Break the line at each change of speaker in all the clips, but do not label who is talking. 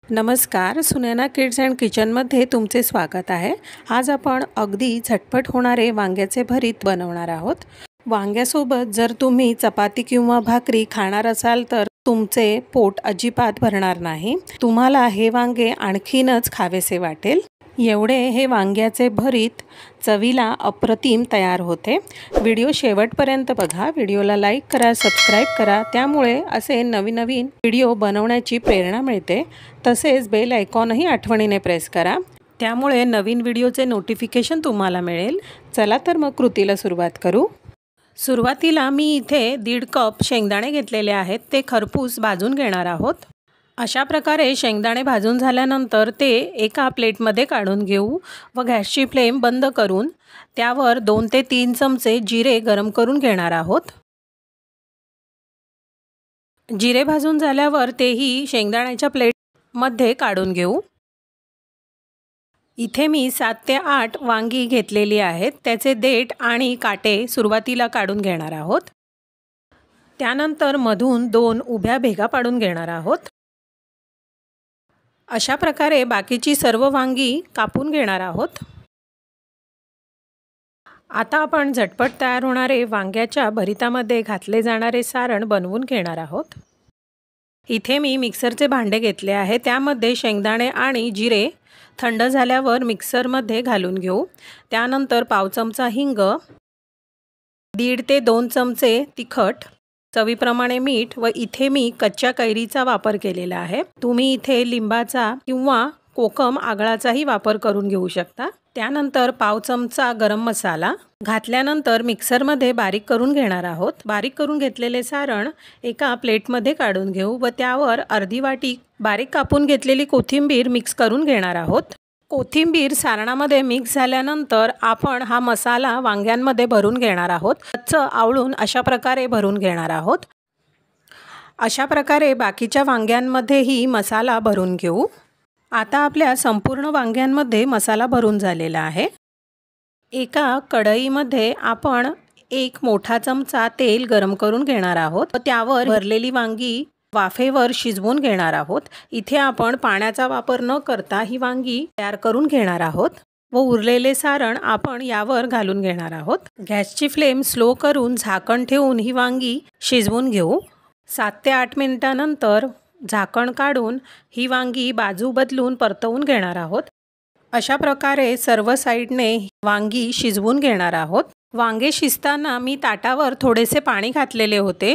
नमस्कार, Sunaina kids and किचनमध्ये तुमचे स्वागत आहे। आज आपण अगदी झटपट होणारे वांग्याचे भरीत बनवणार आहोत। वांग्यासोबत जर तुम्ही चपाती किंवा भाकरी खाणार असाल तर तुमचे पोट अजिबात भरणार नाही। तुम्हाला हे वांगे आणखीनच खावेसे वाटेल। एवढे हे वांग्याचे भरीत चवीला अप्रतिम तयार होते। व्हिडिओ शेवटपर्यंत बघा, व्हिडिओला लाईक करा, सबस्क्राइब करा, त्यामुळे असे नवीन व्हिडिओ बनवण्याची प्रेरणा मिळते। तसेच बेल आयकॉनही आठवणीने प्रेस करा, त्यामुळे नवीन व्हिडिओचे नोटिफिकेशन तुम्हाला मिळेल। चला तर मग कृतीला सुरुवात करू। सुरुवातीला मी इथे 1.5 कप शेंगदाणे घेतलेले आहेत, ते खरपूस भाजून घेणार आहोत। अशा प्रकारे शेंगदाणे भाजून झाल्यानंतर ते एका प्लेटमध्ये काढून घेऊ व गॅसची फ्लेम बंद करून त्यावर 2 ते 3 चमचे जिरे गरम करून घेणार आहोत। जिरे भाजून झाल्यावर तेही शेंगदाण्याच्या प्लेटमध्ये काढून घेऊ। इथे मी 7 ते 8 वांगी घेतलेली आहेत, त्याचे देठ आणि काटे सुरुवातीला काढून घेणार आहोत। त्यानंतर मधून 2 उभ्या भेगा पाडून घेणार आहोत। अशा प्रकारे बाकीची सर्व वांगी कापून घेणार आहोत। आता आपण झटपट तयार होणारे वांग्याच्या भरितामध्ये घातले जाणारे सारण बनवून घेणार आहोत। इथे मी मिक्सरचे भांडे घेतले आहे, त्यामध्ये शेंगदाणे आणि जिरे थंड झाल्यावर मिक्सरमध्ये घालून घेऊ। त्यानंतर पाव चमचा हिंग, 1.5 ते 2 चमचे तिखट, चवीप्रमाणे मीठ व इथे मी कच्च्या कैरीचा वापर केलेला आहे। तुम्ही इथे लिंबाचा किंवा कोकम आगळाचाही वापर करून घेऊ शकता। त्यानंतर पाव चमचा गरम मसाला घातल्यानंतर मिक्सरमध्ये बारीक करून घेणार आहोत। बारीक करून घेतलेले सारण एका प्लेटमध्ये काढून घेऊ व त्यावर अर्धी वाटी बारीक कापून घेतलेली कोथिंबीर मिक्स करून घेणार आहोत। कोथिंबीर सारणामध्ये मिक्स झाल्यानंतर आपण हा मसाला वांग्यांमध्ये भरून घेणार आहोत। कच्च आवळून अशा प्रकारे भरून घेणार आहोत। अशा प्रकारे बाकीच्या वांग्यांमध्येही मसाला भरून घेऊ। आता आपल्या संपूर्ण वांग्यांमध्ये मसाला भरून झालेला आहे। एका कढईमध्ये आपण 1 मोठा चमचा तेल गरम करून घेणार आहोत व त्यावर भरलेली वांगी वाफेवर शिजवून घेणार आहोत। इथे आपण पाण्याचा वापर न करता ही वांगी तयार करून घेणार आहोत व उरलेले सारण आपण यावर घालून घेणार आहोत। गॅसची फ्लेम स्लो करून झाकण ठेवून ही वांगी शिजवून घेऊ। 7 ते 8 मिनिटांनंतर झाकण काढून ही वांगी बाजू बदलून परतवून घेणार आहोत। अशा प्रकारे सर्व साईडने वांगी शिजवून घेणार आहोत। वांगे शिजताना मी ताटावर थोडेसे पाणी घातलेले होते,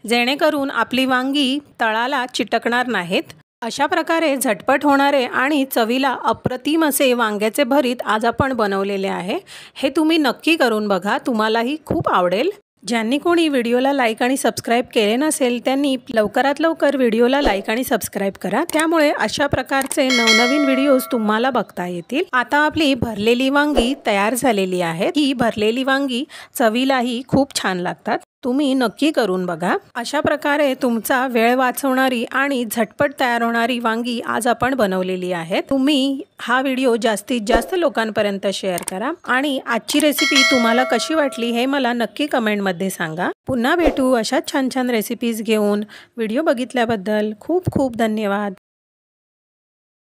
जेणेकरून आपली वांगी तळाला चिटकणार नाहीत। अशा प्रकारे झटपट होणारे आणि चवीला अप्रतिम असे वांग्याचे भरीत आज आपण बनवलेले आहे। हे तुम्ही नक्की करून बघा, तुम्हालाही खूप आवडेल। ज्यांनी कोणी व्हिडिओला लाईक आणि सबस्क्राइब केले नसेल त्यांनी लवकरात लवकर व्हिडिओला लाईक आणि सबस्क्राइब करा, त्यामुळे अशा प्रकारचे नवनवीन व्हिडिओज तुम्हाला बघता येतील। आता आपली भरलेली वांगी तयार झालेली आहे। ही भरलेली वांगी चवीलाही खूप छान लागतात, तुम्ही नक्की करून बघा। अशा प्रकारे तुमचा वेळ वाचवणारी आणि झटपट तयार होणारी वांगी आज आपण बनवलेली आहे। तुम्ही हा व्हिडिओ जास्तीत जास्त लोकांपर्यंत शेअर करा आणि आजची रेसिपी तुम्हाला कशी वाटली हे मला नक्की कमेंटमध्ये सांगा। पुन्हा भेटू अशा छान छान रेसिपीज घेऊन। व्हिडिओ बघितल्याबद्दल खूप खूप धन्यवाद।